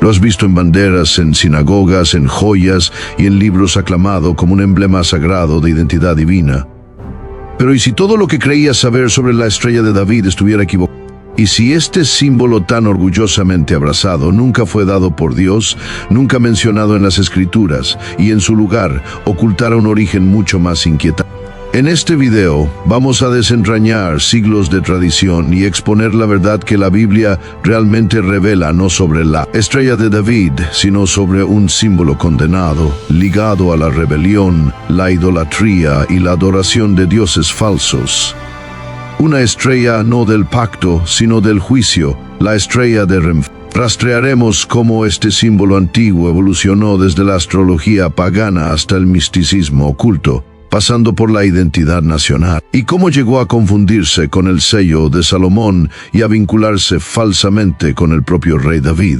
Lo has visto en banderas, en sinagogas, en joyas y en libros aclamado como un emblema sagrado de identidad divina. Pero ¿y si todo lo que creías saber sobre la estrella de David estuviera equivocado? ¿Y si este símbolo tan orgullosamente abrazado nunca fue dado por Dios, nunca mencionado en las Escrituras, y en su lugar ocultara un origen mucho más inquietante? En este video vamos a desentrañar siglos de tradición y exponer la verdad que la Biblia realmente revela no sobre la estrella de David, sino sobre un símbolo condenado, ligado a la rebelión, la idolatría y la adoración de dioses falsos. Una estrella no del pacto, sino del juicio, la estrella de Renfán. Rastrearemos cómo este símbolo antiguo evolucionó desde la astrología pagana hasta el misticismo oculto, pasando por la identidad nacional, y cómo llegó a confundirse con el sello de Salomón y a vincularse falsamente con el propio rey David.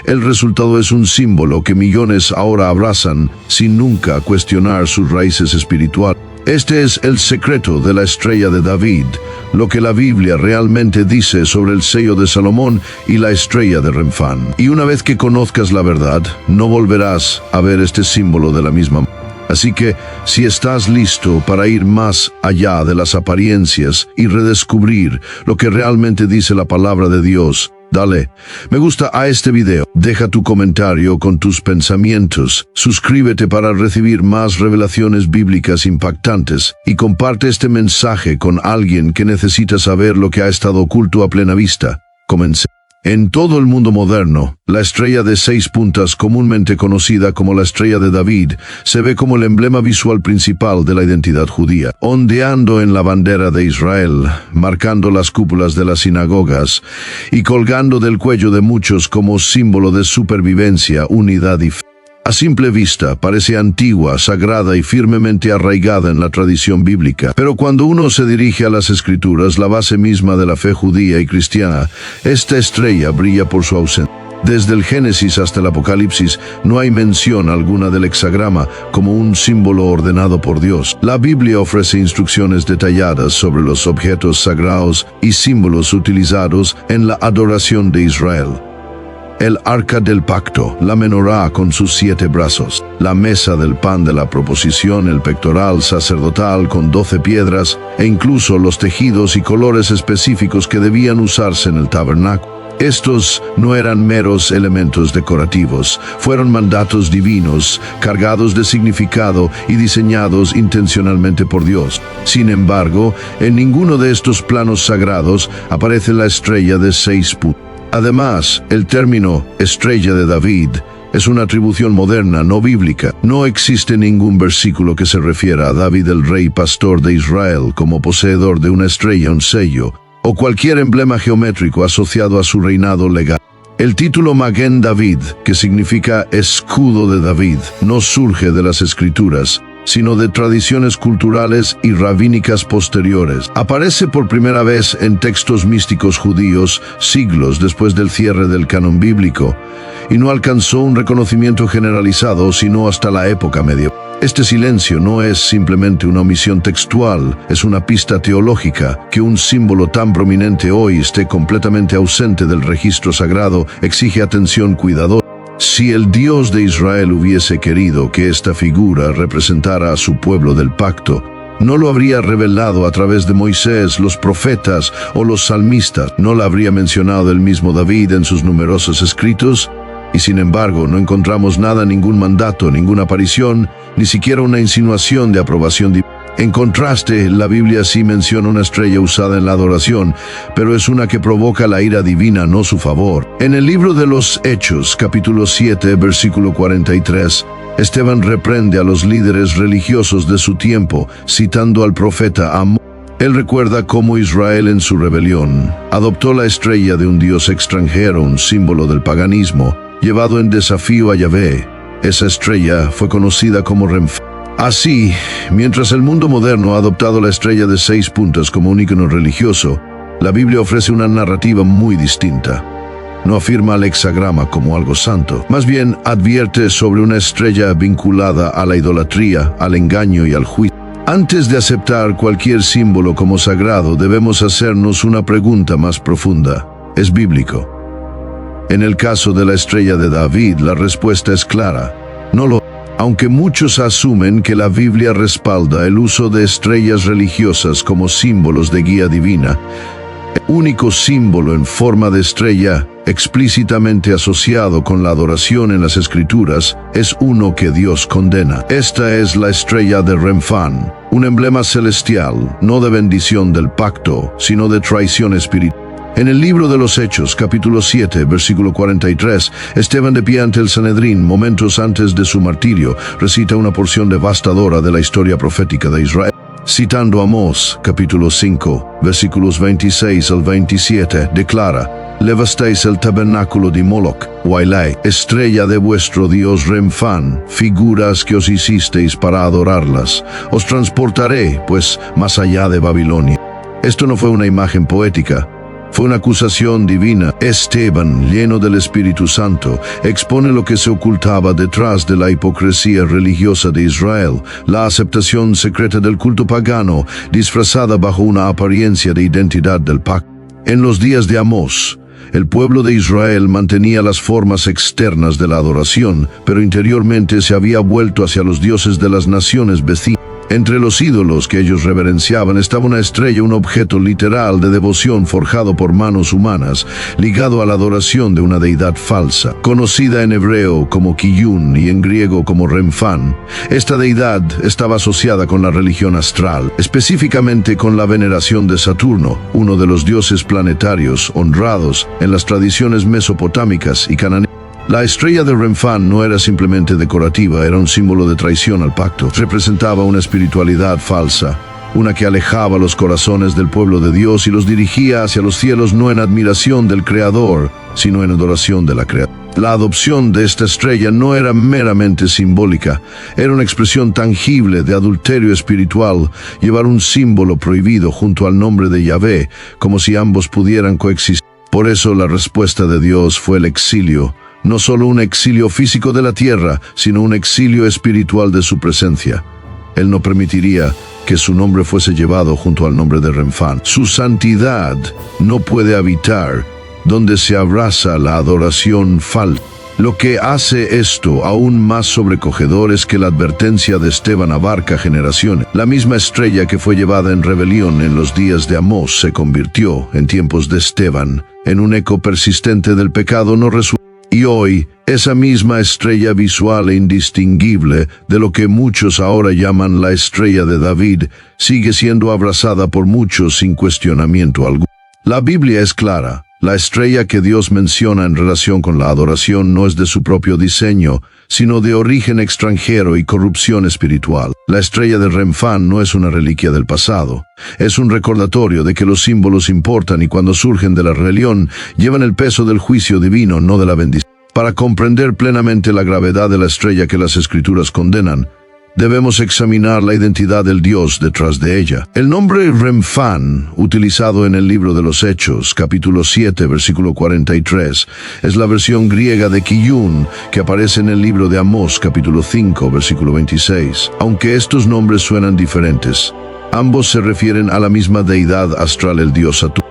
El resultado es un símbolo que millones ahora abrazan sin nunca cuestionar sus raíces espirituales. Este es el secreto de la estrella de David, lo que la Biblia realmente dice sobre el sello de Salomón y la estrella de Renfán. Y una vez que conozcas la verdad, no volverás a ver este símbolo de la misma manera. Así que, si estás listo para ir más allá de las apariencias y redescubrir lo que realmente dice la palabra de Dios, dale me gusta a este video, deja tu comentario con tus pensamientos, suscríbete para recibir más revelaciones bíblicas impactantes y comparte este mensaje con alguien que necesita saber lo que ha estado oculto a plena vista. Comencemos. En todo el mundo moderno, la estrella de 6 puntas, comúnmente conocida como la estrella de David, se ve como el emblema visual principal de la identidad judía, ondeando en la bandera de Israel, marcando las cúpulas de las sinagogas y colgando del cuello de muchos como símbolo de supervivencia, unidad y fe. A simple vista, parece antigua, sagrada y firmemente arraigada en la tradición bíblica. Pero cuando uno se dirige a las Escrituras, la base misma de la fe judía y cristiana, esta estrella brilla por su ausencia. Desde el Génesis hasta el Apocalipsis, no hay mención alguna del hexagrama como un símbolo ordenado por Dios. La Biblia ofrece instrucciones detalladas sobre los objetos sagrados y símbolos utilizados en la adoración de Israel. El arca del pacto, la menorá con sus 7 brazos, la mesa del pan de la proposición, el pectoral sacerdotal con 12 piedras, e incluso los tejidos y colores específicos que debían usarse en el tabernáculo. Estos no eran meros elementos decorativos, fueron mandatos divinos, cargados de significado y diseñados intencionalmente por Dios. Sin embargo, en ninguno de estos planos sagrados aparece la estrella de 6 puntas. Además, el término estrella de David es una atribución moderna, no bíblica. No existe ningún versículo que se refiera a David, el rey pastor de Israel, como poseedor de una estrella, un sello, o cualquier emblema geométrico asociado a su reinado legal. El título Maguen David, que significa escudo de David, no surge de las Escrituras, sino de tradiciones culturales y rabínicas posteriores. Aparece por primera vez en textos místicos judíos siglos después del cierre del canon bíblico, y no alcanzó un reconocimiento generalizado sino hasta la época medieval. Este silencio no es simplemente una omisión textual, es una pista teológica. Que un símbolo tan prominente hoy esté completamente ausente del registro sagrado exige atención cuidadosa. Si el Dios de Israel hubiese querido que esta figura representara a su pueblo del pacto, no lo habría revelado a través de Moisés, los profetas o los salmistas. No la habría mencionado el mismo David en sus numerosos escritos, y sin embargo no encontramos nada, ningún mandato, ninguna aparición, ni siquiera una insinuación de aprobación divina. En contraste, la Biblia sí menciona una estrella usada en la adoración, pero es una que provoca la ira divina, no su favor. En el libro de los Hechos, capítulo 7, versículo 43, Esteban reprende a los líderes religiosos de su tiempo, citando al profeta Amós. Él recuerda cómo Israel en su rebelión adoptó la estrella de un dios extranjero, un símbolo del paganismo, llevado en desafío a Yahvé. Esa estrella fue conocida como Renfán. Así, mientras el mundo moderno ha adoptado la estrella de 6 puntas como un ícono religioso, la Biblia ofrece una narrativa muy distinta. No afirma el hexagrama como algo santo, más bien advierte sobre una estrella vinculada a la idolatría, al engaño y al juicio. Antes de aceptar cualquier símbolo como sagrado, debemos hacernos una pregunta más profunda. ¿Es bíblico? En el caso de la estrella de David, la respuesta es clara. No lo. Aunque muchos asumen que la Biblia respalda el uso de estrellas religiosas como símbolos de guía divina, el único símbolo en forma de estrella explícitamente asociado con la adoración en las Escrituras es uno que Dios condena. Esta es la estrella de Remphan, un emblema celestial, no de bendición del pacto, sino de traición espiritual. En el libro de los Hechos, capítulo 7, versículo 43, Esteban de pie ante el Sanedrín, momentos antes de su martirio, recita una porción devastadora de la historia profética de Israel. Citando Amós, capítulo 5, versículos 26 al 27, declara: «Levasteis el tabernáculo de Moloch, Wailai, estrella de vuestro dios Remphan, figuras que os hicisteis para adorarlas. Os transportaré, pues, más allá de Babilonia». Esto no fue una imagen poética. Fue una acusación divina. Esteban, lleno del Espíritu Santo, expone lo que se ocultaba detrás de la hipocresía religiosa de Israel, la aceptación secreta del culto pagano, disfrazada bajo una apariencia de identidad del pacto. En los días de Amós, el pueblo de Israel mantenía las formas externas de la adoración, pero interiormente se había vuelto hacia los dioses de las naciones vecinas. Entre los ídolos que ellos reverenciaban estaba una estrella, un objeto literal de devoción forjado por manos humanas, ligado a la adoración de una deidad falsa, conocida en hebreo como Kiyun y en griego como Remphan. Esta deidad estaba asociada con la religión astral, específicamente con la veneración de Saturno, uno de los dioses planetarios honrados en las tradiciones mesopotámicas y cananeas. La estrella de Remphan no era simplemente decorativa, era un símbolo de traición al pacto. Representaba una espiritualidad falsa, una que alejaba los corazones del pueblo de Dios y los dirigía hacia los cielos no en admiración del Creador, sino en adoración de la creación. La adopción de esta estrella no era meramente simbólica, era una expresión tangible de adulterio espiritual, llevar un símbolo prohibido junto al nombre de Yahvé, como si ambos pudieran coexistir. Por eso la respuesta de Dios fue el exilio. No solo un exilio físico de la tierra, sino un exilio espiritual de su presencia. Él no permitiría que su nombre fuese llevado junto al nombre de Remphan. Su santidad no puede habitar donde se abraza la adoración falsa. Lo que hace esto aún más sobrecogedor es que la advertencia de Esteban abarca generaciones. La misma estrella que fue llevada en rebelión en los días de Amós se convirtió, en tiempos de Esteban, en un eco persistente del pecado no resuelto. Y hoy, esa misma estrella visual e indistinguible de lo que muchos ahora llaman la estrella de David, sigue siendo abrazada por muchos sin cuestionamiento alguno. La Biblia es clara. La estrella que Dios menciona en relación con la adoración no es de su propio diseño, sino de origen extranjero y corrupción espiritual. La estrella de Remphan no es una reliquia del pasado. Es un recordatorio de que los símbolos importan y cuando surgen de la rebelión, llevan el peso del juicio divino, no de la bendición. Para comprender plenamente la gravedad de la estrella que las Escrituras condenan, debemos examinar la identidad del Dios detrás de ella. El nombre Remphan, utilizado en el libro de los Hechos, capítulo 7, versículo 43, es la versión griega de Kiyun, que aparece en el libro de Amós, capítulo 5, versículo 26. Aunque estos nombres suenan diferentes, ambos se refieren a la misma deidad astral, el dios Saturno.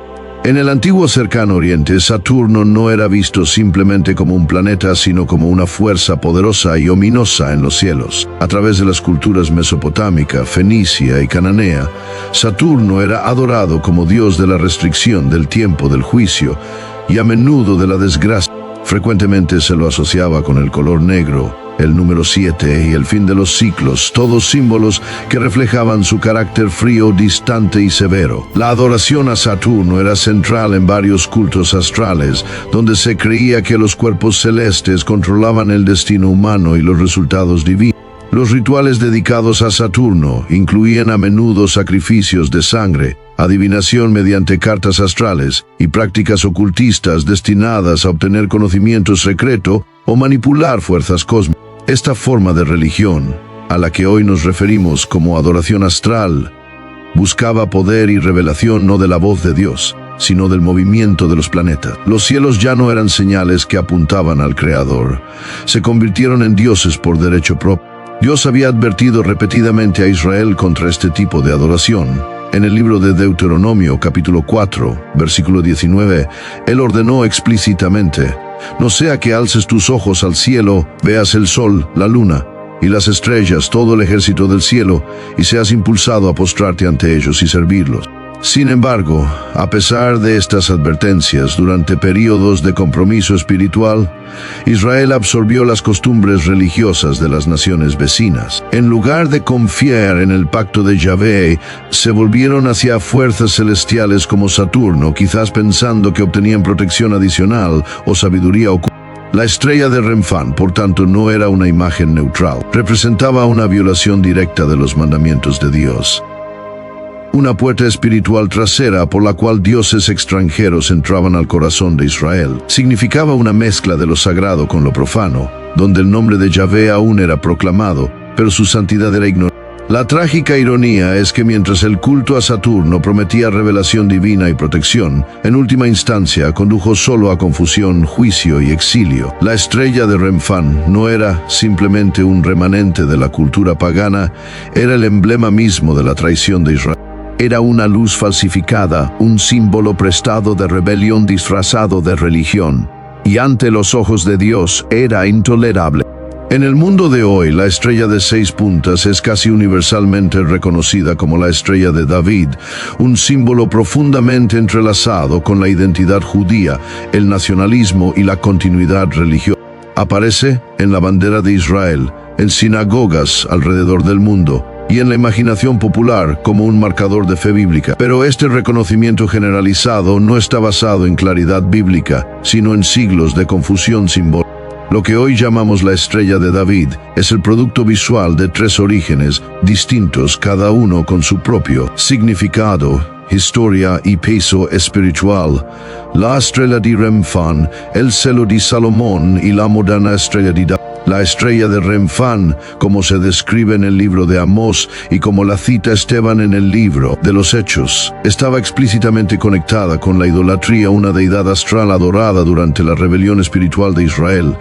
En el antiguo cercano oriente, Saturno no era visto simplemente como un planeta, sino como una fuerza poderosa y ominosa en los cielos. A través de las culturas mesopotámica, fenicia y cananea, Saturno era adorado como dios de la restricción, del tiempo, del juicio y a menudo de la desgracia. Frecuentemente se lo asociaba con el color negro, el número 7 y el fin de los ciclos, todos símbolos que reflejaban su carácter frío, distante y severo. La adoración a Saturno era central en varios cultos astrales, donde se creía que los cuerpos celestes controlaban el destino humano y los resultados divinos. Los rituales dedicados a Saturno incluían a menudo sacrificios de sangre, adivinación mediante cartas astrales y prácticas ocultistas destinadas a obtener conocimiento secreto o manipular fuerzas cósmicas. Esta forma de religión, a la que hoy nos referimos como adoración astral, buscaba poder y revelación no de la voz de Dios, sino del movimiento de los planetas. Los cielos ya no eran señales que apuntaban al Creador, se convirtieron en dioses por derecho propio. Dios había advertido repetidamente a Israel contra este tipo de adoración. En el libro de Deuteronomio, capítulo 4, versículo 19, Él ordenó explícitamente: No sea que alces tus ojos al cielo, veas el sol, la luna y las estrellas, todo el ejército del cielo, y seas impulsado a postrarte ante ellos y servirlos. Sin embargo, a pesar de estas advertencias, durante períodos de compromiso espiritual, Israel absorbió las costumbres religiosas de las naciones vecinas. En lugar de confiar en el pacto de Yahvé, se volvieron hacia fuerzas celestiales como Saturno, quizás pensando que obtenían protección adicional o sabiduría oculta. La estrella de Renfán, por tanto, no era una imagen neutral. Representaba una violación directa de los mandamientos de Dios. Una puerta espiritual trasera por la cual dioses extranjeros entraban al corazón de Israel. Significaba una mezcla de lo sagrado con lo profano, donde el nombre de Yahvé aún era proclamado, pero su santidad era ignorada. La trágica ironía es que mientras el culto a Saturno prometía revelación divina y protección, en última instancia condujo solo a confusión, juicio y exilio. La estrella de Renfán no era simplemente un remanente de la cultura pagana, era el emblema mismo de la traición de Israel. Era una luz falsificada, un símbolo prestado de rebelión disfrazado de religión, y ante los ojos de Dios era intolerable. En el mundo de hoy, la estrella de 6 puntas es casi universalmente reconocida como la estrella de David, un símbolo profundamente entrelazado con la identidad judía, el nacionalismo y la continuidad religiosa. Aparece en la bandera de Israel, en sinagogas alrededor del mundo, y en la imaginación popular como un marcador de fe bíblica. Pero este reconocimiento generalizado no está basado en claridad bíblica, sino en siglos de confusión simbólica. Lo que hoy llamamos la estrella de David es el producto visual de 3 orígenes distintos, cada uno con su propio significado, historia y peso espiritual. La estrella de Renfán, el celo de Salomón y la moderna estrella de David. La estrella de Renfán, como se describe en el libro de Amós y como la cita Esteban en el libro de los Hechos, estaba explícitamente conectada con la idolatría, una deidad astral adorada durante la rebelión espiritual de Israel.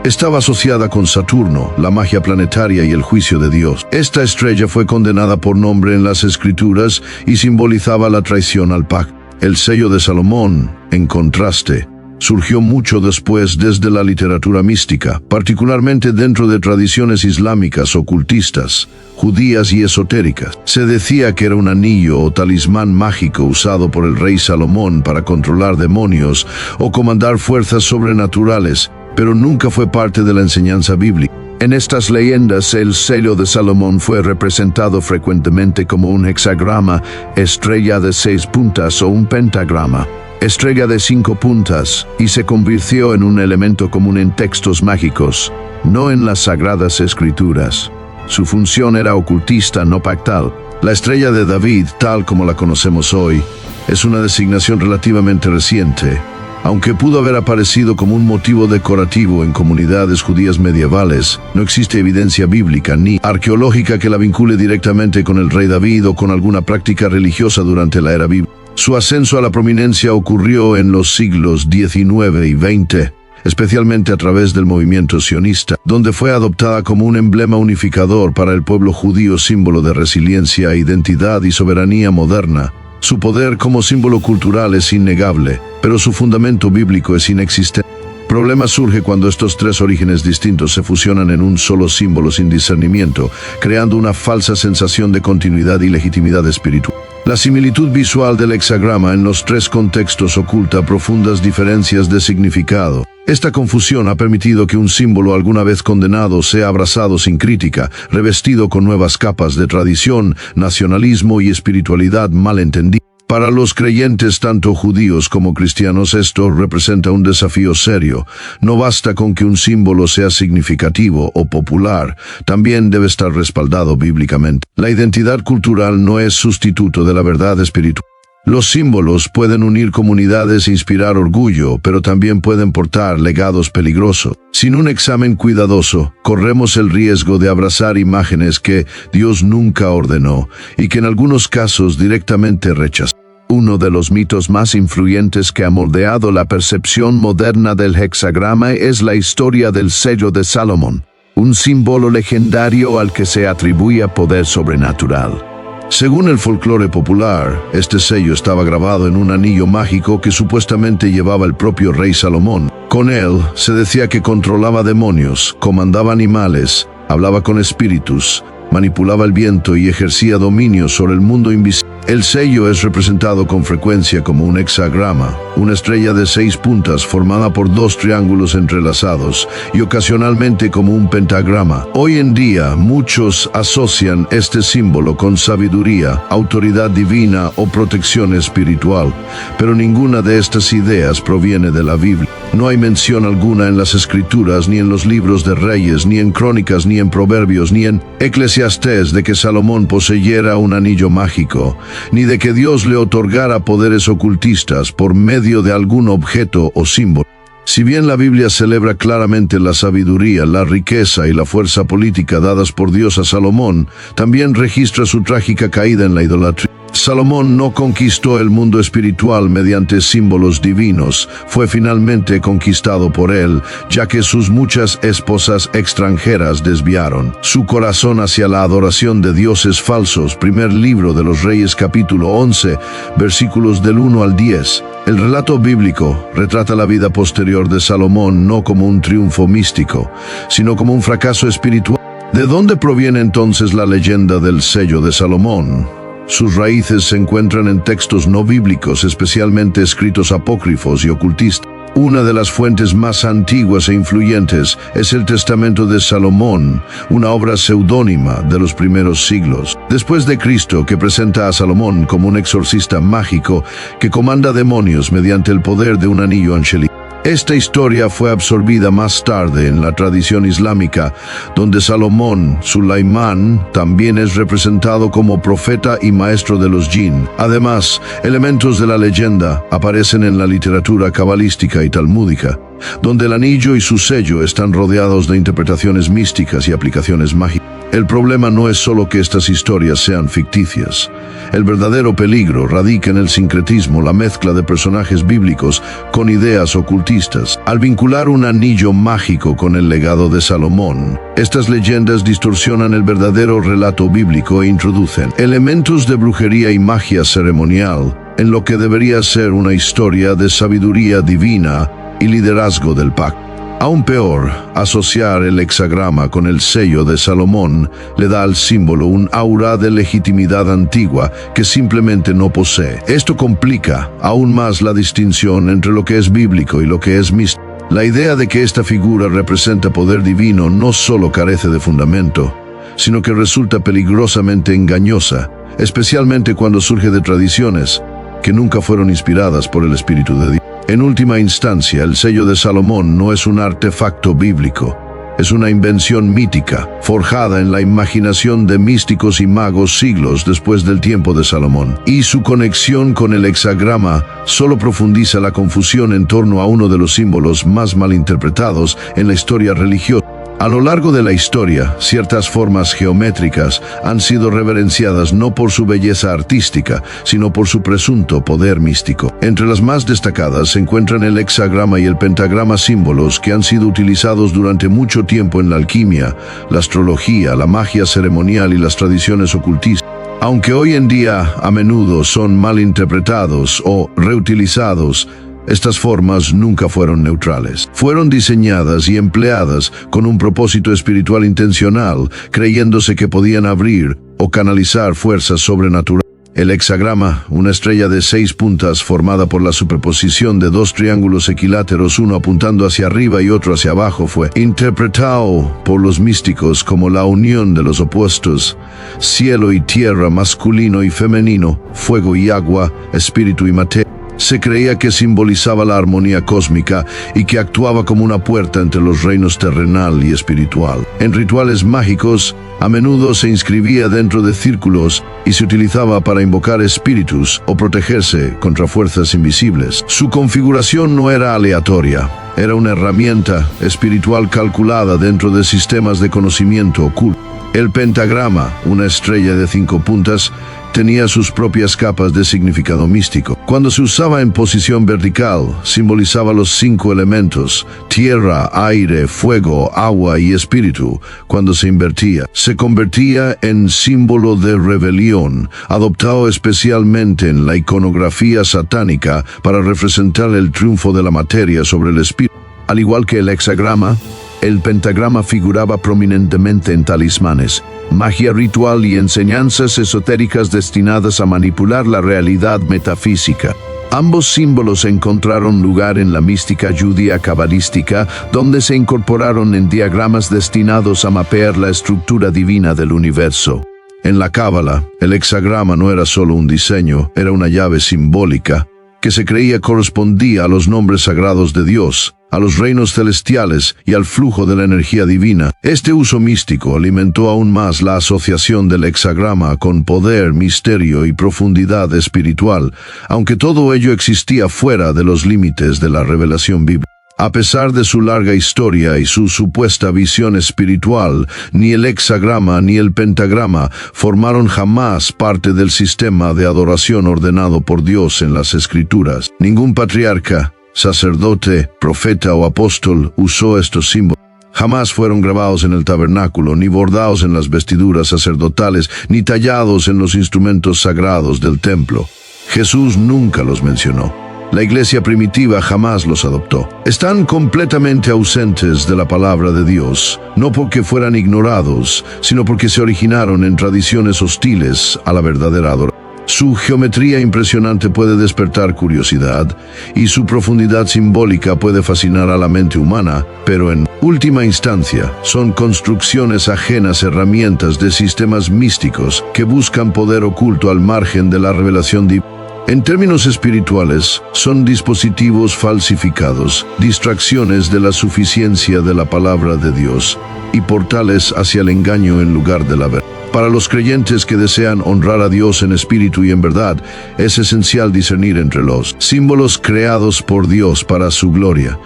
Estaba asociada con Saturno, la magia planetaria y el juicio de Dios. Esta estrella fue condenada por nombre en las Escrituras y simbolizaba la traición al pacto. El sello de Salomón, en contraste, surgió mucho después desde la literatura mística, particularmente dentro de tradiciones islámicas, ocultistas, judías y esotéricas. Se decía que era un anillo o talismán mágico usado por el rey Salomón para controlar demonios o comandar fuerzas sobrenaturales, pero nunca fue parte de la enseñanza bíblica. En estas leyendas, el sello de Salomón fue representado frecuentemente como un hexagrama, estrella de 6 puntas o un pentagrama, estrella de 5 puntas, y se convirtió en un elemento común en textos mágicos, no en las sagradas escrituras. Su función era ocultista, no pactal. La estrella de David, tal como la conocemos hoy, es una designación relativamente reciente, aunque pudo haber aparecido como un motivo decorativo en comunidades judías medievales. No existe evidencia bíblica ni arqueológica que la vincule directamente con el rey David o con alguna práctica religiosa durante la era bíblica. Su ascenso a la prominencia ocurrió en los siglos XIX y XX, especialmente a través del movimiento sionista, donde fue adoptada como un emblema unificador para el pueblo judío, símbolo de resiliencia, identidad y soberanía moderna. Su poder como símbolo cultural es innegable, pero su fundamento bíblico es inexistente. El problema surge cuando estos 3 orígenes distintos se fusionan en un solo símbolo sin discernimiento, creando una falsa sensación de continuidad y legitimidad espiritual. La similitud visual del hexagrama en los 3 contextos oculta profundas diferencias de significado. Esta confusión ha permitido que un símbolo alguna vez condenado sea abrazado sin crítica, revestido con nuevas capas de tradición, nacionalismo y espiritualidad malentendida. Para los creyentes, tanto judíos como cristianos, esto representa un desafío serio. No basta con que un símbolo sea significativo o popular, también debe estar respaldado bíblicamente. La identidad cultural no es sustituto de la verdad espiritual. Los símbolos pueden unir comunidades e inspirar orgullo, pero también pueden portar legados peligrosos. Sin un examen cuidadoso, corremos el riesgo de abrazar imágenes que Dios nunca ordenó y que en algunos casos directamente rechazó. Uno de los mitos más influyentes que ha moldeado la percepción moderna del hexagrama es la historia del sello de Salomón, un símbolo legendario al que se atribuye poder sobrenatural. Según el folclore popular, este sello estaba grabado en un anillo mágico que supuestamente llevaba el propio rey Salomón. Con él se decía que controlaba demonios, comandaba animales, hablaba con espíritus, manipulaba el viento y ejercía dominio sobre el mundo invisible. El sello es representado con frecuencia como un hexagrama, una estrella de 6 puntas formada por 2 triángulos entrelazados, y ocasionalmente como un pentagrama. Hoy en día, muchos asocian este símbolo con sabiduría, autoridad divina o protección espiritual, pero ninguna de estas ideas proviene de la Biblia. No hay mención alguna en las Escrituras, ni en los libros de Reyes, ni en Crónicas, ni en Proverbios, ni en Eclesiastés de que Salomón poseyera un anillo mágico, ni de que Dios le otorgara poderes ocultistas por medio de algún objeto o símbolo. Si bien la Biblia celebra claramente la sabiduría, la riqueza y la fuerza política dadas por Dios a Salomón, también registra su trágica caída en la idolatría. Salomón no conquistó el mundo espiritual mediante símbolos divinos, fue finalmente conquistado por él, ya que sus muchas esposas extranjeras desviaron su corazón hacia la adoración de dioses falsos. Primer libro de los Reyes, capítulo 11, versículos del 1 al 10. El relato bíblico retrata la vida posterior de Salomón no como un triunfo místico, sino como un fracaso espiritual. ¿De dónde proviene entonces la leyenda del sello de Salomón? Sus raíces se encuentran en textos no bíblicos, especialmente escritos apócrifos y ocultistas. Una de las fuentes más antiguas e influyentes es el Testamento de Salomón, una obra seudónima de los primeros siglos después de Cristo, que presenta a Salomón como un exorcista mágico que comanda demonios mediante el poder de un anillo angelical. Esta historia fue absorbida más tarde en la tradición islámica, donde Salomón, Sulaimán, también es representado como profeta y maestro de los jinn. Además, elementos de la leyenda aparecen en la literatura cabalística y talmúdica, donde el anillo y su sello están rodeados de interpretaciones místicas y aplicaciones mágicas. El problema no es solo que estas historias sean ficticias. El verdadero peligro radica en el sincretismo, la mezcla de personajes bíblicos con ideas ocultistas. Al vincular un anillo mágico con el legado de Salomón, estas leyendas distorsionan el verdadero relato bíblico e introducen elementos de brujería y magia ceremonial en lo que debería ser una historia de sabiduría divina y liderazgo del pacto. Aún peor, asociar el hexagrama con el sello de Salomón le da al símbolo un aura de legitimidad antigua que simplemente no posee. Esto complica aún más la distinción entre lo que es bíblico y lo que es místico. La idea de que esta figura representa poder divino no solo carece de fundamento, sino que resulta peligrosamente engañosa, especialmente cuando surge de tradiciones que nunca fueron inspiradas por el Espíritu de Dios. En última instancia, el sello de Salomón no es un artefacto bíblico, es una invención mítica, forjada en la imaginación de místicos y magos siglos después del tiempo de Salomón. Y su conexión con el hexagrama solo profundiza la confusión en torno a uno de los símbolos más malinterpretados en la historia religiosa. A lo largo de la historia, ciertas formas geométricas han sido reverenciadas no por su belleza artística, sino por su presunto poder místico. Entre las más destacadas se encuentran el hexagrama y el pentagrama, símbolos que han sido utilizados durante mucho tiempo en la alquimia, la astrología, la magia ceremonial y las tradiciones ocultistas. Aunque hoy en día a menudo son malinterpretados o reutilizados, estas formas nunca fueron neutrales. Fueron diseñadas y empleadas con un propósito espiritual intencional, creyéndose que podían abrir o canalizar fuerzas sobrenaturales. El hexagrama, una estrella de 6 puntas formada por la superposición de 2 triángulos equiláteros, uno apuntando hacia arriba y otro hacia abajo, fue interpretado por los místicos como la unión de los opuestos, cielo y tierra, masculino y femenino, fuego y agua, espíritu y materia. Se creía que simbolizaba la armonía cósmica y que actuaba como una puerta entre los reinos terrenal y espiritual. En rituales mágicos, a menudo se inscribía dentro de círculos y se utilizaba para invocar espíritus o protegerse contra fuerzas invisibles. Su configuración no era aleatoria, era una herramienta espiritual calculada dentro de sistemas de conocimiento oculto. El pentagrama, una estrella de 5 puntas, tenía sus propias capas de significado místico. Cuando se usaba en posición vertical, simbolizaba los 5 elementos: tierra, aire, fuego, agua y espíritu. Cuando se invertía, se convertía en símbolo de rebelión, adoptado especialmente en la iconografía satánica para representar el triunfo de la materia sobre el espíritu. Al igual que el hexagrama, el pentagrama figuraba prominentemente en talismanes, magia ritual y enseñanzas esotéricas destinadas a manipular la realidad metafísica. Ambos símbolos encontraron lugar en la mística judía cabalística, donde se incorporaron en diagramas destinados a mapear la estructura divina del universo. En la Cábala, el hexagrama no era solo un diseño, era una llave simbólica que se creía correspondía a los nombres sagrados de Dios, a los reinos celestiales y al flujo de la energía divina. Este uso místico alimentó aún más la asociación del hexagrama con poder, misterio y profundidad espiritual, aunque todo ello existía fuera de los límites de la revelación bíblica. A pesar de su larga historia y su supuesta visión espiritual, ni el hexagrama ni el pentagrama formaron jamás parte del sistema de adoración ordenado por Dios en las Escrituras. Ningún patriarca, sacerdote, profeta o apóstol usó estos símbolos. Jamás fueron grabados en el tabernáculo, ni bordados en las vestiduras sacerdotales, ni tallados en los instrumentos sagrados del templo. Jesús nunca los mencionó. La iglesia primitiva jamás los adoptó. Están completamente ausentes de la palabra de Dios, no porque fueran ignorados, sino porque se originaron en tradiciones hostiles a la verdadera adoración. Su geometría impresionante puede despertar curiosidad, y su profundidad simbólica puede fascinar a la mente humana, pero en última instancia son construcciones ajenas, herramientas de sistemas místicos que buscan poder oculto al margen de la revelación divina. En términos espirituales, son dispositivos falsificados, distracciones de la suficiencia de la palabra de Dios y portales hacia el engaño en lugar de la verdad. Para los creyentes que desean honrar a Dios en espíritu y en verdad, es esencial discernir entre los símbolos creados por Dios para su gloria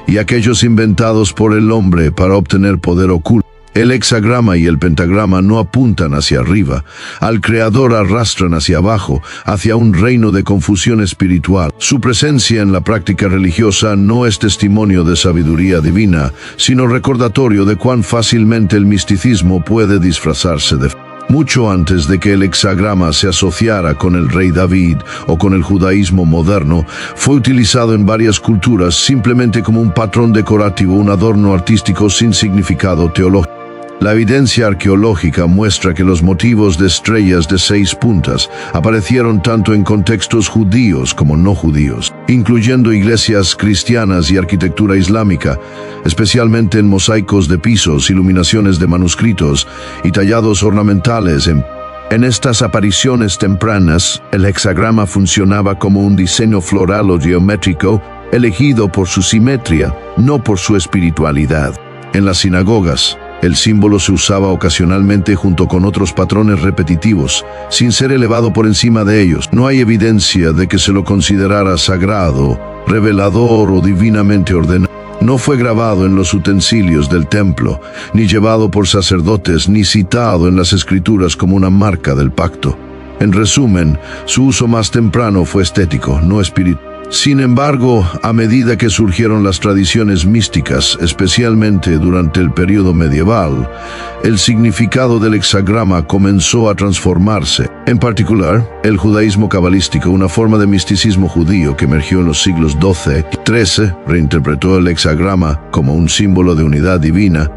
y aquellos inventados por el hombre para obtener poder oculto. El hexagrama y el pentagrama no apuntan hacia arriba, al Creador arrastran hacia abajo, hacia un reino de confusión espiritual. Su presencia en la práctica religiosa no es testimonio de sabiduría divina, sino recordatorio de cuán fácilmente el misticismo puede disfrazarse de fe. Mucho antes de que el hexagrama se asociara con el rey David o con el judaísmo moderno, fue utilizado en varias culturas simplemente como un patrón decorativo, un adorno artístico sin significado teológico. La evidencia arqueológica muestra que los motivos de estrellas de 6 puntas aparecieron tanto en contextos judíos como no judíos, incluyendo iglesias cristianas y arquitectura islámica, especialmente en mosaicos de pisos, iluminaciones de manuscritos y tallados ornamentales. En estas apariciones tempranas, el hexagrama funcionaba como un diseño floral o geométrico elegido por su simetría, no por su espiritualidad. En las sinagogas, el símbolo se usaba ocasionalmente junto con otros patrones repetitivos, sin ser elevado por encima de ellos. No hay evidencia de que se lo considerara sagrado, revelador o divinamente ordenado. No fue grabado en los utensilios del templo, ni llevado por sacerdotes, ni citado en las Escrituras como una marca del pacto. En resumen, su uso más temprano fue estético, no espiritual. Sin embargo, a medida que surgieron las tradiciones místicas, especialmente durante el período medieval, el significado del hexagrama comenzó a transformarse. En particular, el judaísmo cabalístico, una forma de misticismo judío que emergió en los siglos XII y XIII, reinterpretó el hexagrama como un símbolo de unidad divina,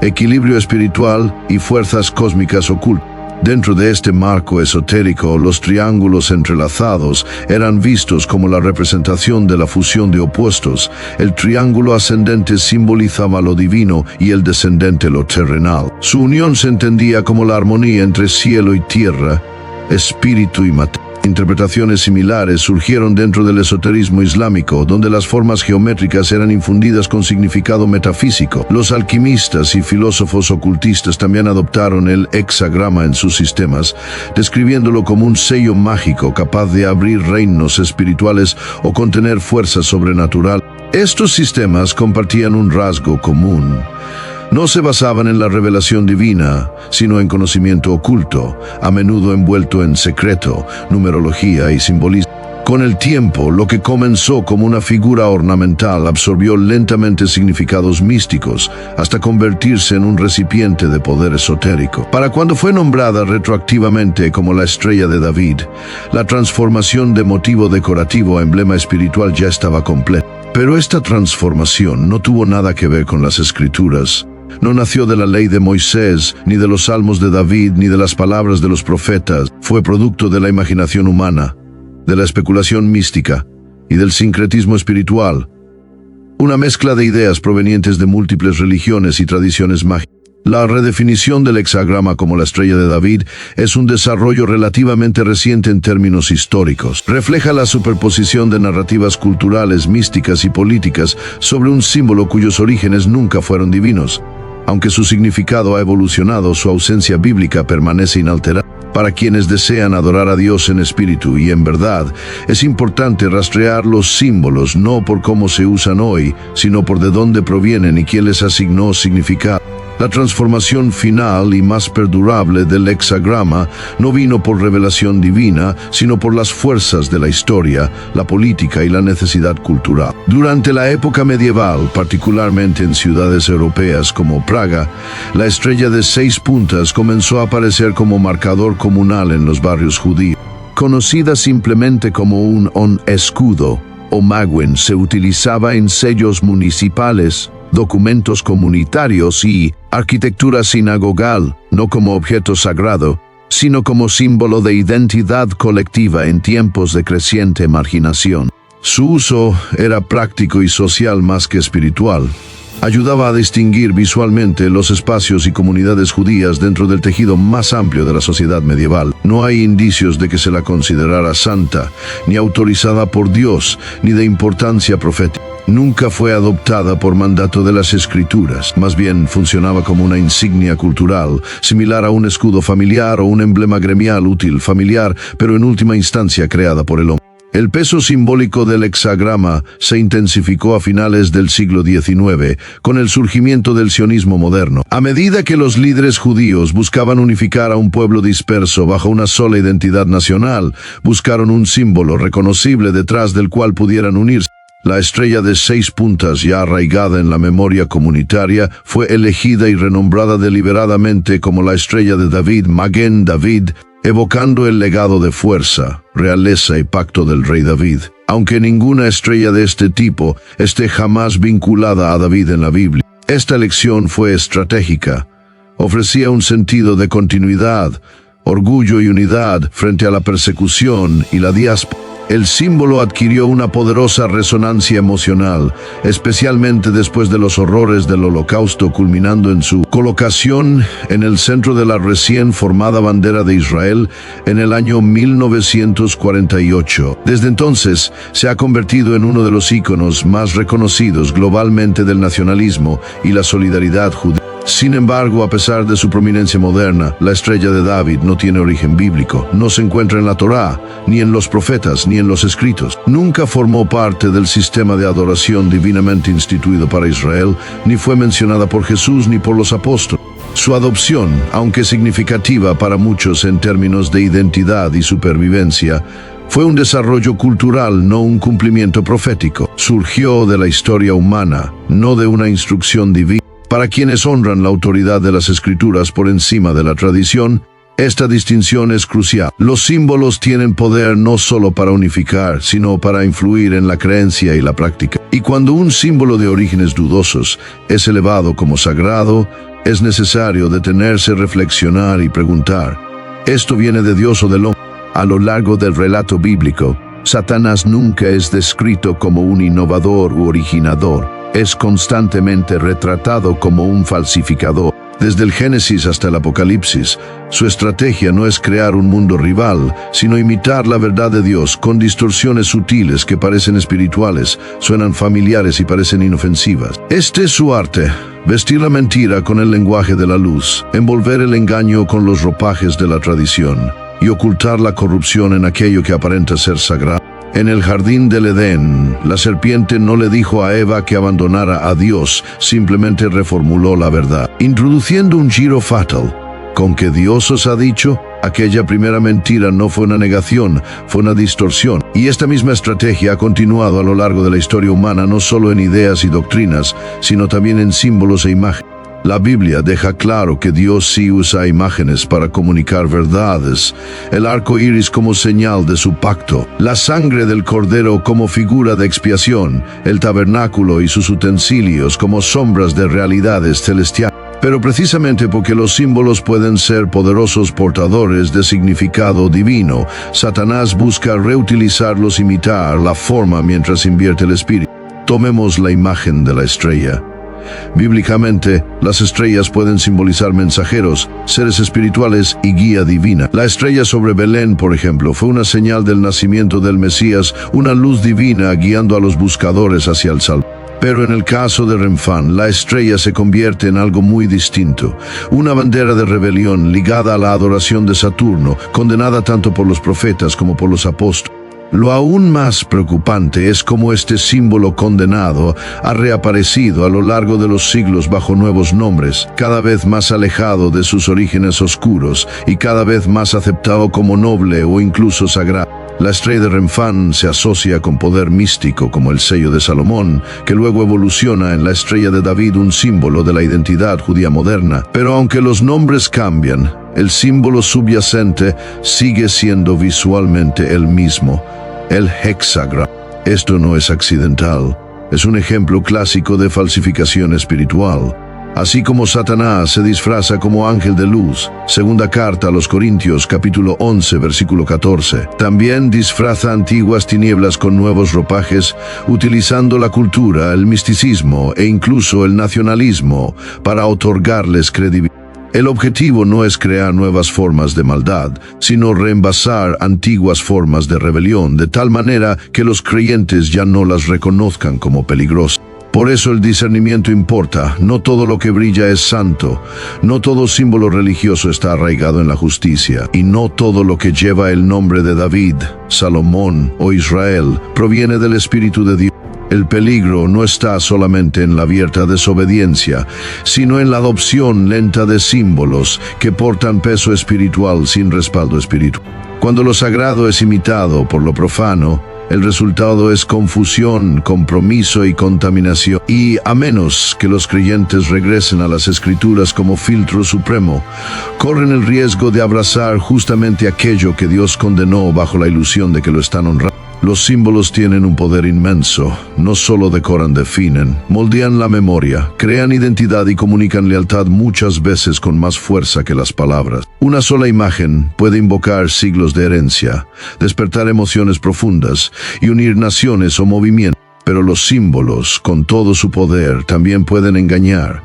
equilibrio espiritual y fuerzas cósmicas ocultas. Dentro de este marco esotérico, los triángulos entrelazados eran vistos como la representación de la fusión de opuestos. El triángulo ascendente simbolizaba lo divino y el descendente lo terrenal. Su unión se entendía como la armonía entre cielo y tierra, espíritu y materia. Interpretaciones similares surgieron dentro del esoterismo islámico, donde las formas geométricas eran infundidas con significado metafísico. Los alquimistas y filósofos ocultistas también adoptaron el hexagrama en sus sistemas, describiéndolo como un sello mágico capaz de abrir reinos espirituales o contener fuerza sobrenatural. Estos sistemas compartían un rasgo común. No se basaban en la revelación divina, sino en conocimiento oculto, a menudo envuelto en secreto, numerología y simbolismo. Con el tiempo, lo que comenzó como una figura ornamental absorbió lentamente significados místicos, hasta convertirse en un recipiente de poder esotérico. Para cuando fue nombrada retroactivamente como la estrella de David, la transformación de motivo decorativo a emblema espiritual ya estaba completa. Pero esta transformación no tuvo nada que ver con las Escrituras. No nació de la ley de Moisés, ni de los salmos de David, ni de las palabras de los profetas. Fue producto de la imaginación humana, de la especulación mística y del sincretismo espiritual. Una mezcla de ideas provenientes de múltiples religiones y tradiciones mágicas. La redefinición del hexagrama como la estrella de David es un desarrollo relativamente reciente en términos históricos. Refleja la superposición de narrativas culturales, místicas y políticas sobre un símbolo cuyos orígenes nunca fueron divinos. Aunque su significado ha evolucionado, su ausencia bíblica permanece inalterada. Para quienes desean adorar a Dios en espíritu y en verdad, es importante rastrear los símbolos no por cómo se usan hoy, sino por de dónde provienen y quién les asignó significado. La transformación final y más perdurable del hexagrama no vino por revelación divina, sino por las fuerzas de la historia, la política y la necesidad cultural. Durante la época medieval, particularmente en ciudades europeas como Praga, la estrella de 6 puntas comenzó a aparecer como marcador comunal en los barrios judíos. Conocida simplemente como un escudo o maguen, se utilizaba en sellos municipales, documentos comunitarios y arquitectura sinagogal, no como objeto sagrado, sino como símbolo de identidad colectiva en tiempos de creciente marginación. Su uso era práctico y social más que espiritual. Ayudaba a distinguir visualmente los espacios y comunidades judías dentro del tejido más amplio de la sociedad medieval. No hay indicios de que se la considerara santa, ni autorizada por Dios, ni de importancia profética. Nunca fue adoptada por mandato de las Escrituras, más bien funcionaba como una insignia cultural, similar a un escudo familiar o un emblema gremial útil familiar, pero en última instancia creada por el hombre. El peso simbólico del hexagrama se intensificó a finales del siglo XIX, con el surgimiento del sionismo moderno. A medida que los líderes judíos buscaban unificar a un pueblo disperso bajo una sola identidad nacional, buscaron un símbolo reconocible detrás del cual pudieran unirse. La estrella de 6 puntas, ya arraigada en la memoria comunitaria, fue elegida y renombrada deliberadamente como la estrella de David, Maguen David, evocando el legado de fuerza, realeza y pacto del rey David. Aunque ninguna estrella de este tipo esté jamás vinculada a David en la Biblia, esta elección fue estratégica. Ofrecía un sentido de continuidad, orgullo y unidad frente a la persecución y la diáspora. El símbolo adquirió una poderosa resonancia emocional, especialmente después de los horrores del Holocausto, culminando en su colocación en el centro de la recién formada bandera de Israel en el año 1948. Desde entonces, se ha convertido en uno de los íconos más reconocidos globalmente del nacionalismo y la solidaridad judía. Sin embargo, a pesar de su prominencia moderna, la estrella de David no tiene origen bíblico. No se encuentra en la Torá, ni en los profetas, ni en los escritos. Nunca formó parte del sistema de adoración divinamente instituido para Israel, ni fue mencionada por Jesús ni por los apóstoles. Su adopción, aunque significativa para muchos en términos de identidad y supervivencia, fue un desarrollo cultural, no un cumplimiento profético. Surgió de la historia humana, no de una instrucción divina. Para quienes honran la autoridad de las Escrituras por encima de la tradición, esta distinción es crucial. Los símbolos tienen poder no solo para unificar, sino para influir en la creencia y la práctica. Y cuando un símbolo de orígenes dudosos es elevado como sagrado, es necesario detenerse, reflexionar y preguntar: ¿esto viene de Dios o del hombre? A lo largo del relato bíblico, Satanás nunca es descrito como un innovador u originador. Es constantemente retratado como un falsificador. Desde el Génesis hasta el Apocalipsis, su estrategia no es crear un mundo rival, sino imitar la verdad de Dios con distorsiones sutiles que parecen espirituales, suenan familiares y parecen inofensivas. Este es su arte: vestir la mentira con el lenguaje de la luz, envolver el engaño con los ropajes de la tradición y ocultar la corrupción en aquello que aparenta ser sagrado. En el jardín del Edén, la serpiente no le dijo a Eva que abandonara a Dios, simplemente reformuló la verdad, introduciendo un giro fatal. ¿Con que Dios os ha dicho? Aquella primera mentira no fue una negación, fue una distorsión. Y esta misma estrategia ha continuado a lo largo de la historia humana, no solo en ideas y doctrinas, sino también en símbolos e imágenes. La Biblia deja claro que Dios sí usa imágenes para comunicar verdades, el arco iris como señal de su pacto, la sangre del cordero como figura de expiación, el tabernáculo y sus utensilios como sombras de realidades celestiales. Pero precisamente porque los símbolos pueden ser poderosos portadores de significado divino, Satanás busca reutilizarlos, imitar la forma mientras invierte el espíritu. Tomemos la imagen de la estrella. Bíblicamente, las estrellas pueden simbolizar mensajeros, seres espirituales y guía divina. La estrella sobre Belén, por ejemplo, fue una señal del nacimiento del Mesías, una luz divina guiando a los buscadores hacia el Salvador. Pero en el caso de Renfán, la estrella se convierte en algo muy distinto, una bandera de rebelión ligada a la adoración de Saturno, condenada tanto por los profetas como por los apóstoles. Lo aún más preocupante es cómo este símbolo condenado ha reaparecido a lo largo de los siglos bajo nuevos nombres, cada vez más alejado de sus orígenes oscuros y cada vez más aceptado como noble o incluso sagrado. La estrella de Renfán se asocia con poder místico como el sello de Salomón, que luego evoluciona en la estrella de David, un símbolo de la identidad judía moderna. Pero aunque los nombres cambian, el símbolo subyacente sigue siendo visualmente el mismo, el hexagrama. Esto no es accidental, es un ejemplo clásico de falsificación espiritual. Así como Satanás se disfraza como ángel de luz, segunda carta a los Corintios capítulo 11 versículo 14, también disfraza antiguas tinieblas con nuevos ropajes, utilizando la cultura, el misticismo e incluso el nacionalismo para otorgarles credibilidad. El objetivo no es crear nuevas formas de maldad, sino reemplazar antiguas formas de rebelión, de tal manera que los creyentes ya no las reconozcan como peligrosas. Por eso el discernimiento importa. No todo lo que brilla es santo, no todo símbolo religioso está arraigado en la justicia, y no todo lo que lleva el nombre de David, Salomón o Israel proviene del Espíritu de Dios. El peligro no está solamente en la abierta desobediencia, sino en la adopción lenta de símbolos que portan peso espiritual sin respaldo espiritual. Cuando lo sagrado es imitado por lo profano, el resultado es confusión, compromiso y contaminación. Y a menos que los creyentes regresen a las Escrituras como filtro supremo, corren el riesgo de abrazar justamente aquello que Dios condenó bajo la ilusión de que lo están honrando. Los símbolos tienen un poder inmenso. No solo decoran, definen, moldean la memoria, crean identidad y comunican lealtad muchas veces con más fuerza que las palabras. Una sola imagen puede invocar siglos de herencia, despertar emociones profundas y unir naciones o movimientos. Pero los símbolos, con todo su poder, también pueden engañar.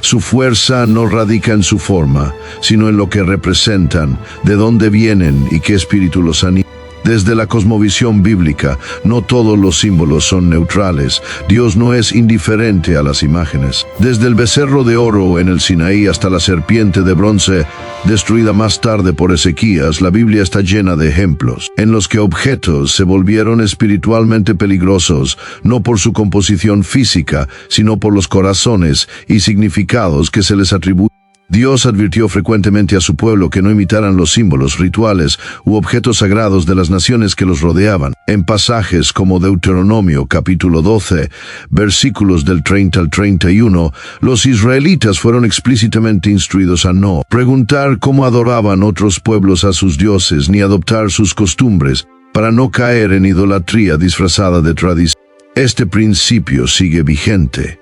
Su fuerza no radica en su forma, sino en lo que representan, de dónde vienen y qué espíritu los anima. Desde la cosmovisión bíblica, no todos los símbolos son neutrales. Dios no es indiferente a las imágenes. Desde el becerro de oro en el Sinaí hasta la serpiente de bronce, destruida más tarde por Ezequías, la Biblia está llena de ejemplos, en los que objetos se volvieron espiritualmente peligrosos, no por su composición física, sino por los corazones y significados que se les atribuyen. Dios advirtió frecuentemente a su pueblo que no imitaran los símbolos, rituales u objetos sagrados de las naciones que los rodeaban. En pasajes como Deuteronomio capítulo 12, versículos del 30 al 31, los israelitas fueron explícitamente instruidos a no preguntar cómo adoraban otros pueblos a sus dioses, ni adoptar sus costumbres, para no caer en idolatría disfrazada de tradición. Este principio sigue vigente.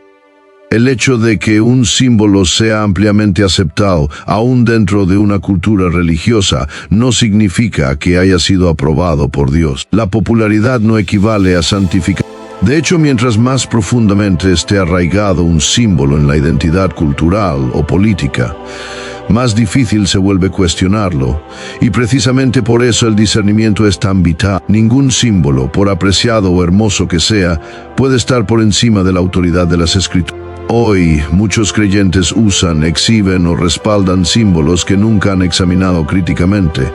El hecho de que un símbolo sea ampliamente aceptado, aún dentro de una cultura religiosa, no significa que haya sido aprobado por Dios. La popularidad no equivale a santificación. De hecho, mientras más profundamente esté arraigado un símbolo en la identidad cultural o política, más difícil se vuelve cuestionarlo. Y precisamente por eso el discernimiento es tan vital. Ningún símbolo, por apreciado o hermoso que sea, puede estar por encima de la autoridad de las Escrituras. Hoy, muchos creyentes usan, exhiben o respaldan símbolos que nunca han examinado críticamente.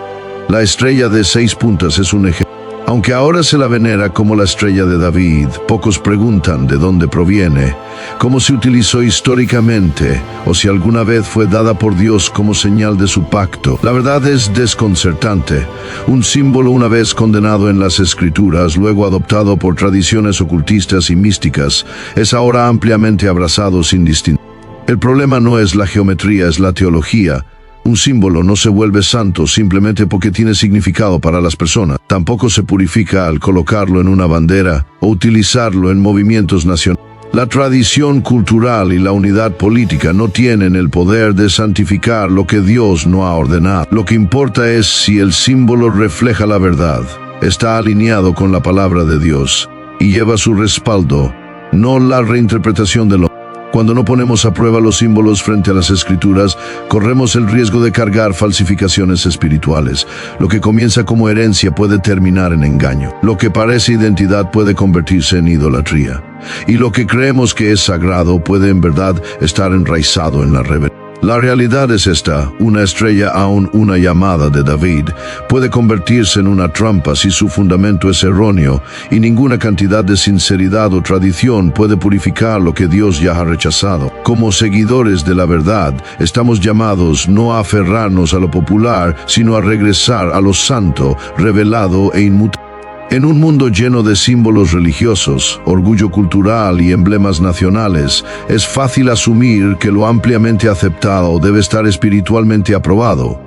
La estrella de 6 puntas es un ejemplo. Aunque ahora se la venera como la estrella de David, pocos preguntan de dónde proviene, cómo se utilizó históricamente, o si alguna vez fue dada por Dios como señal de su pacto. La verdad es desconcertante. Un símbolo una vez condenado en las Escrituras, luego adoptado por tradiciones ocultistas y místicas, es ahora ampliamente abrazado sin distinción. El problema no es la geometría, es la teología. Un símbolo no se vuelve santo simplemente porque tiene significado para las personas. Tampoco se purifica al colocarlo en una bandera o utilizarlo en movimientos nacionales. La tradición cultural y la unidad política no tienen el poder de santificar lo que Dios no ha ordenado. Lo que importa es si el símbolo refleja la verdad, está alineado con la palabra de Dios y lleva su respaldo, no la reinterpretación de lo. Cuando no ponemos a prueba los símbolos frente a las Escrituras, corremos el riesgo de cargar falsificaciones espirituales. Lo que comienza como herencia puede terminar en engaño. Lo que parece identidad puede convertirse en idolatría. Y lo que creemos que es sagrado puede en verdad estar enraizado en la rebelión. La realidad es esta: una estrella, aún una llamada de David, puede convertirse en una trampa si su fundamento es erróneo, y ninguna cantidad de sinceridad o tradición puede purificar lo que Dios ya ha rechazado. Como seguidores de la verdad, estamos llamados no a aferrarnos a lo popular, sino a regresar a lo santo, revelado e inmutable. En un mundo lleno de símbolos religiosos, orgullo cultural y emblemas nacionales, es fácil asumir que lo ampliamente aceptado debe estar espiritualmente aprobado.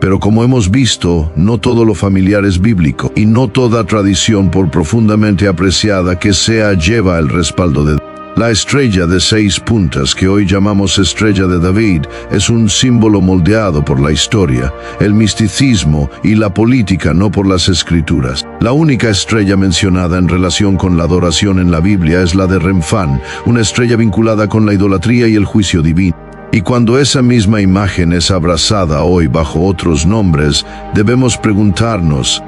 Pero como hemos visto, no todo lo familiar es bíblico, y no toda tradición, por profundamente apreciada que sea, lleva el respaldo de Dios. La estrella de 6 puntas, que hoy llamamos Estrella de David, es un símbolo moldeado por la historia, el misticismo y la política, no por las Escrituras. La única estrella mencionada en relación con la adoración en la Biblia es la de Remfán, una estrella vinculada con la idolatría y el juicio divino. Y cuando esa misma imagen es abrazada hoy bajo otros nombres, debemos preguntarnos: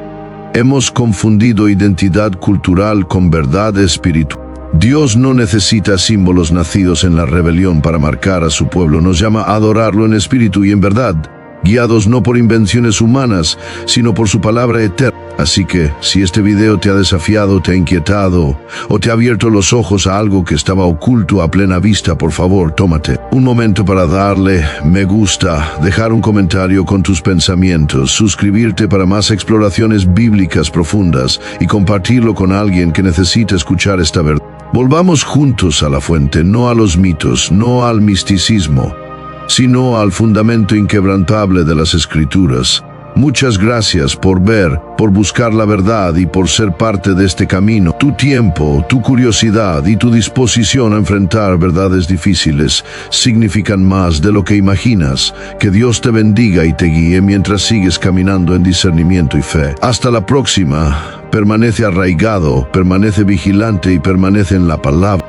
¿hemos confundido identidad cultural con verdad espiritual? Dios no necesita símbolos nacidos en la rebelión para marcar a su pueblo. Nos llama a adorarlo en espíritu y en verdad, guiados no por invenciones humanas, sino por su palabra eterna. Así que, si este video te ha desafiado, te ha inquietado o te ha abierto los ojos a algo que estaba oculto a plena vista, por favor, tómate un momento para darle me gusta, dejar un comentario con tus pensamientos, suscribirte para más exploraciones bíblicas profundas y compartirlo con alguien que necesita escuchar esta verdad. Volvamos juntos a la fuente, no a los mitos, no al misticismo, sino al fundamento inquebrantable de las Escrituras. Muchas gracias por ver, por buscar la verdad y por ser parte de este camino. Tu tiempo, tu curiosidad y tu disposición a enfrentar verdades difíciles significan más de lo que imaginas. Que Dios te bendiga y te guíe mientras sigues caminando en discernimiento y fe. Hasta la próxima. Permanece arraigado, permanece vigilante y permanece en la palabra.